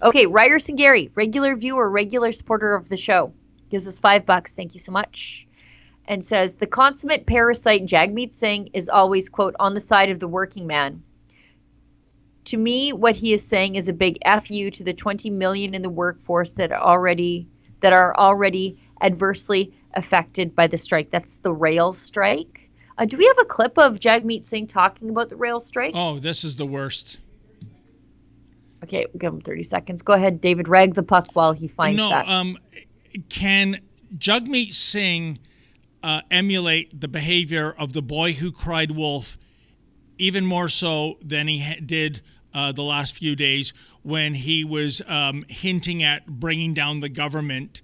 Okay, Ryerson Gary, regular viewer, regular supporter of the show, gives us $5. Thank you so much. And says, the consummate parasite Jagmeet Singh is always, quote, on the side of the working man. To me, what he is saying is a big FU to the 20 million in the workforce that are already adversely affected by the strike. That's the rail strike. Do we have a clip of Jagmeet Singh talking about the rail strike? Oh, this is the worst. Okay, we'll give him 30 seconds. Go ahead, David. Rag the puck while he finds that. Can Jagmeet Singh emulate the behavior of the boy who cried wolf even more so than he did the last few days when he was hinting at bringing down the government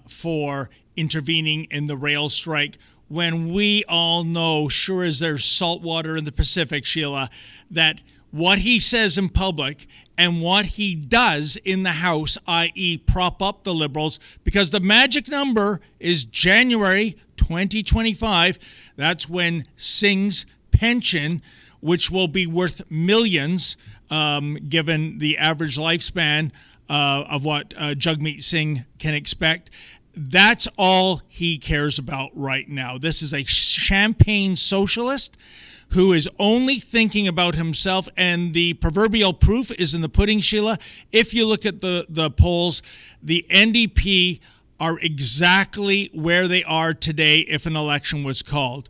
for intervening in the rail strike, when we all know, sure as there's salt water in the Pacific, Sheila, that what he says in public and what he does in the House, i.e. prop up the Liberals, because the magic number is January 2025. That's when Singh's pension, which will be worth millions, given the average lifespan of what Jagmeet Singh can expect. That's all he cares about right now. This is a champagne socialist who is only thinking about himself, and the proverbial proof is in the pudding, Sheila. If you look at the polls, the NDP are exactly where they are today if an election was called.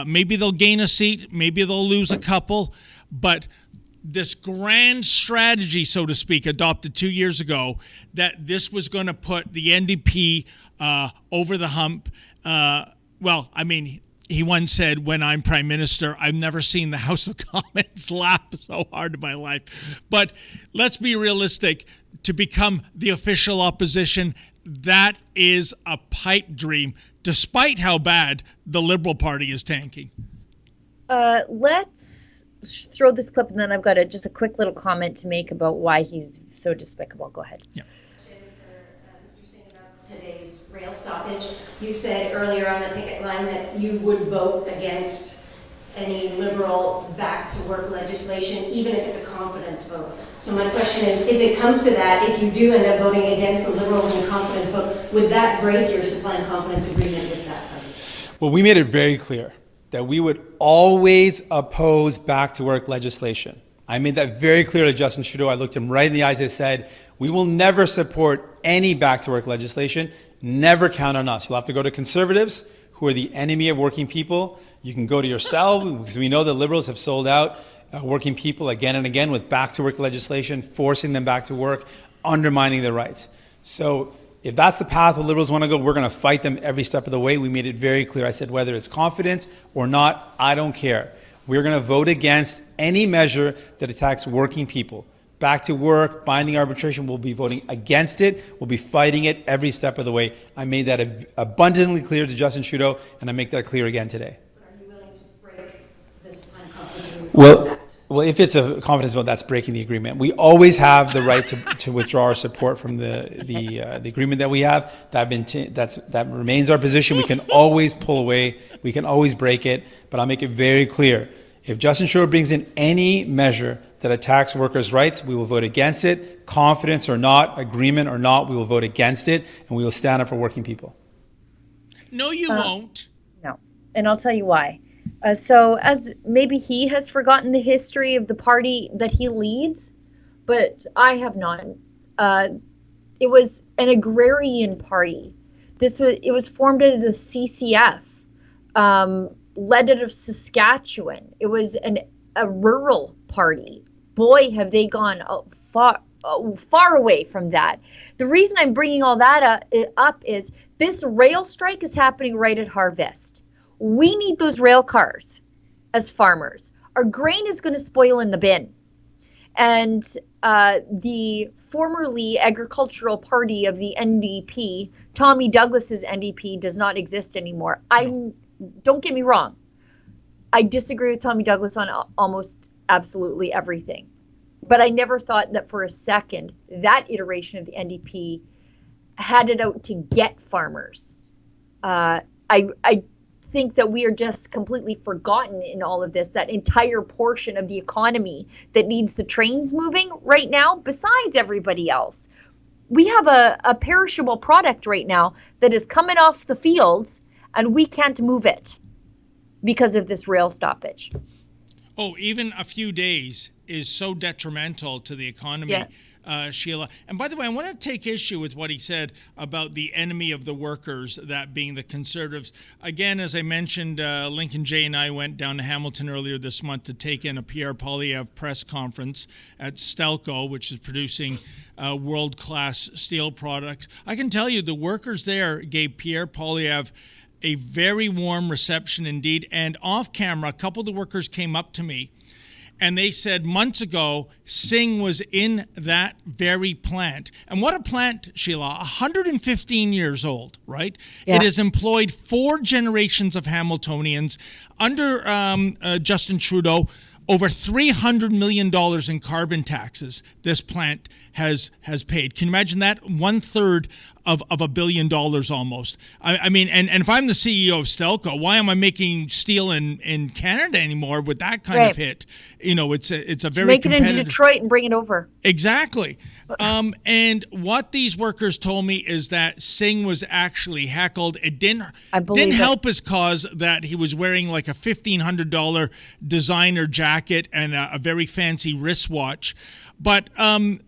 Maybe they'll gain a seat, maybe they'll lose a couple, but this grand strategy, so to speak, adopted 2 years ago, that this was going to put the NDP over the hump. He once said, when I'm prime minister, I've never seen the House of Commons laugh so hard in my life. But let's be realistic. To become the official opposition, that is a pipe dream, despite how bad the Liberal Party is tanking. Let's throw this clip, and then I've got just a quick little comment to make about why he's so despicable. Go ahead. Yeah. Mr. Singh, about today's rail stoppage, you said earlier on the picket line that you would vote against any Liberal back-to-work legislation, even if it's a confidence vote. So my question is, if it comes to that, if you do end up voting against the Liberals in a confidence vote, would that break your supply and confidence agreement with that party? Well, we made it very clear that we would always oppose back-to-work legislation. I made that very clear to Justin Trudeau. I looked him right in the eyes and said, we will never support any back-to-work legislation. Never count on us. You'll have to go to Conservatives, who are the enemy of working people. You can go to yourself, because we know the Liberals have sold out working people again and again with back-to-work legislation, forcing them back to work, undermining their rights. So if that's the path the Liberals want to go, we're going to fight them every step of the way. We made it very clear. I said, whether it's confidence or not, I don't care. We're going to vote against any measure that attacks working people. Back to work, binding arbitration, we'll be voting against it. We'll be fighting it every step of the way. I made that abundantly clear to Justin Trudeau, and I make that clear again today. But are you willing to break this unconfidence agreement? Well, if it's a confidence vote, that's breaking the agreement. We always have the right to withdraw our support from the agreement that we have. That remains our position. We can always pull away. We can always break it. But I'll make it very clear. If Justin Trudeau brings in any measure that attacks workers' rights, we will vote against it. Confidence or not, agreement or not, we will vote against it, and we will stand up for working people. No, you won't. No, and I'll tell you why. So as maybe he has forgotten the history of the party that he leads, but I have not. It was an agrarian party. It was formed out of the CCF, led out of Saskatchewan. It was a rural party. Boy, have they gone far away from that. The reason I'm bringing all that up is this rail strike is happening right at Harvest. We need those rail cars as farmers. Our grain is going to spoil in the bin. And the formerly agricultural party of the NDP, Tommy Douglas's NDP, does not exist anymore. Don't get me wrong. I disagree with Tommy Douglas on almost absolutely everything. But I never thought that for a second that iteration of the NDP had it out to get farmers. I think that we are just completely forgotten in all of this, that entire portion of the economy that needs the trains moving right now, besides everybody else. We have a perishable product right now that is coming off the fields, and we can't move it because of this rail stoppage. Oh, even a few days is so detrimental to the economy, Sheila. And by the way, I want to take issue with what he said about the enemy of the workers, that being the Conservatives. Again, as I mentioned, Lincoln Jay and I went down to Hamilton earlier this month to take in a Pierre Poilievre press conference at Stelco, which is producing world-class steel products. I can tell you the workers there gave Pierre Poilievre a very warm reception indeed. And off camera, a couple of the workers came up to me and they said months ago, Singh was in that very plant. And what a plant, Sheila, 115 years old, right? Yeah. It has employed 4 generations of Hamiltonians under Justin Trudeau. Over $300 million in carbon taxes this plant has paid. Can you imagine that? 1/3 of $1 billion almost. I mean, and if I'm the CEO of Stelco, why am I making steel in Canada anymore with that kind of hit? You know, it's a very make it into Detroit and bring it over. Exactly. And what these workers told me is that Singh was actually heckled. It didn't help his cause that he was wearing like a $1,500 designer jacket and a very fancy wristwatch. But and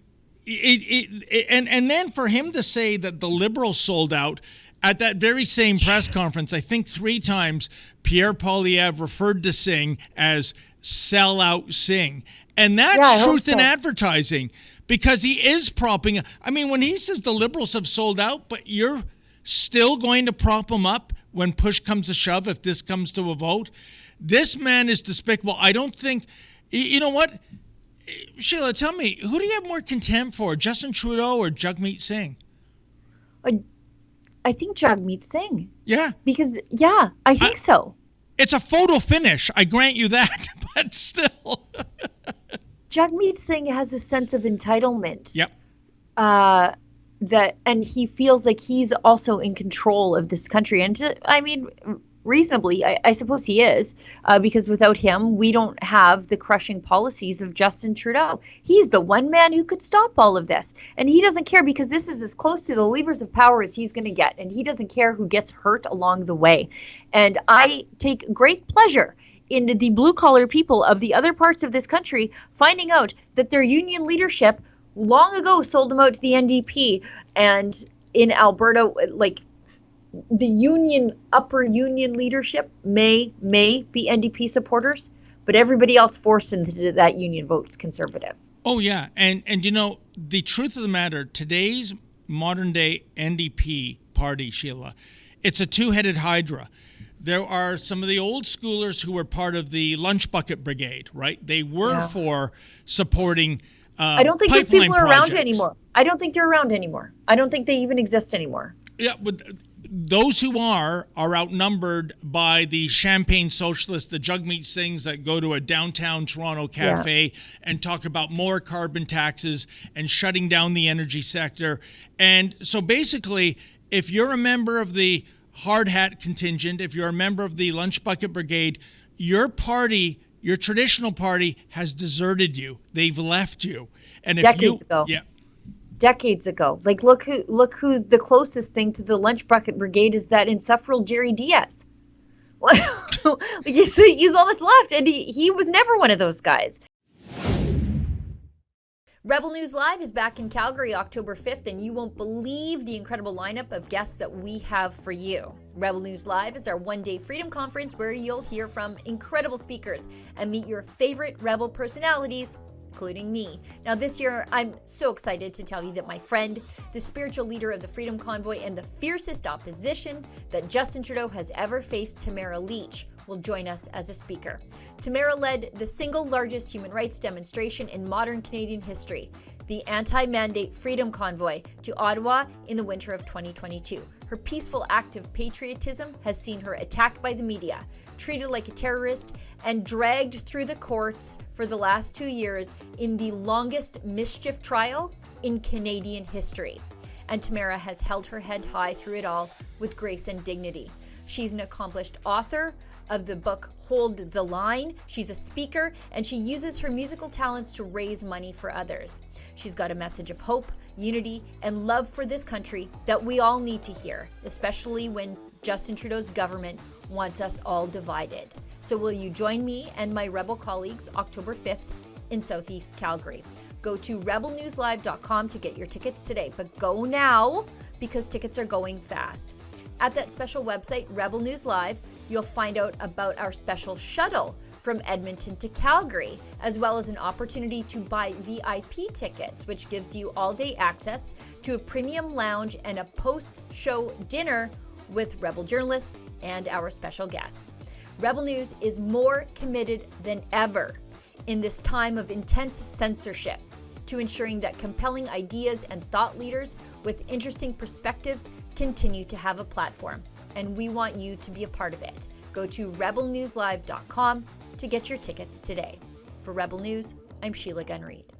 then for him to say that the Liberals sold out at that very same press conference, I think 3 times Pierre Poilievre referred to Singh as sellout Singh. And that's truth in advertising. Because he is propping up. I mean, when he says the Liberals have sold out, but you're still going to prop him up when push comes to shove, if this comes to a vote, this man is despicable. I don't think, you know what? Sheila, tell me, who do you have more contempt for, Justin Trudeau or Jagmeet Singh? I think Jagmeet Singh. Yeah. Because, I think so. It's a photo finish, I grant you that, but still. Jagmeet Singh has a sense of entitlement. Yep. And he feels like he's also in control of this country. And I mean, reasonably, I suppose he is, because without him, we don't have the crushing policies of Justin Trudeau. He's the one man who could stop all of this. And he doesn't care, because this is as close to the levers of power as he's going to get. And he doesn't care who gets hurt along the way. And I take great pleasure in the blue-collar people of the other parts of this country finding out that their union leadership long ago sold them out to the NDP. And in Alberta, like, the upper union leadership may be NDP supporters, but everybody else forced into that union vote's Conservative. Oh, yeah. And you know, the truth of the matter, today's modern-day NDP party, Sheila, it's a two-headed hydra. There are some of the old schoolers who were part of the lunch bucket brigade, right? They were for supporting I don't think those people are projects. around anymore. I don't think they're around anymore. I don't think they even exist anymore. Yeah, but those who are outnumbered by the champagne socialists, the Jagmeet Singhs that go to a downtown Toronto cafe and talk about more carbon taxes and shutting down the energy sector. And so basically, if you're a member of the hard hat contingent, if you're a member of the lunch bucket brigade, your party, your traditional party, has deserted you. They've left you. And if decades ago. Yeah. Decades ago. Like, look who's the closest thing to the lunch bucket brigade is that insufferable Jerry Diaz. He's all that's left, and he was never one of those guys. Rebel News Live is back in Calgary October 5th, and you won't believe the incredible lineup of guests that we have for you. Rebel News Live is our one-day freedom conference where you'll hear from incredible speakers and meet your favorite Rebel personalities, including me. Now this year, I'm so excited to tell you that my friend, the spiritual leader of the Freedom Convoy and the fiercest opposition that Justin Trudeau has ever faced, Tamara Lich, will join us as a speaker. Tamara led the single largest human rights demonstration in modern Canadian history, the anti-mandate Freedom Convoy, to Ottawa in the winter of 2022. Her peaceful act of patriotism has seen her attacked by the media, treated like a terrorist, and dragged through the courts for the last 2 years in the longest mischief trial in Canadian history. And Tamara has held her head high through it all with grace and dignity. She's an accomplished author of the book Hold the Line. She's a speaker, and she uses her musical talents to raise money for others. She's got a message of hope, unity, and love for this country that we all need to hear, especially when Justin Trudeau's government wants us all divided. So will you join me and my Rebel colleagues October 5th in Southeast Calgary? Go to rebelnewslive.com to get your tickets today, but go now because tickets are going fast. At that special website, Rebel News Live, you'll find out about our special shuttle from Edmonton to Calgary, as well as an opportunity to buy VIP tickets, which gives you all-day access to a premium lounge and a post-show dinner with Rebel journalists and our special guests. Rebel News is more committed than ever in this time of intense censorship to ensuring that compelling ideas and thought leaders with interesting perspectives continue to have a platform, and we want you to be a part of it. Go to rebelnewslive.com to get your tickets today. For Rebel News, I'm Sheila Gunn Reid.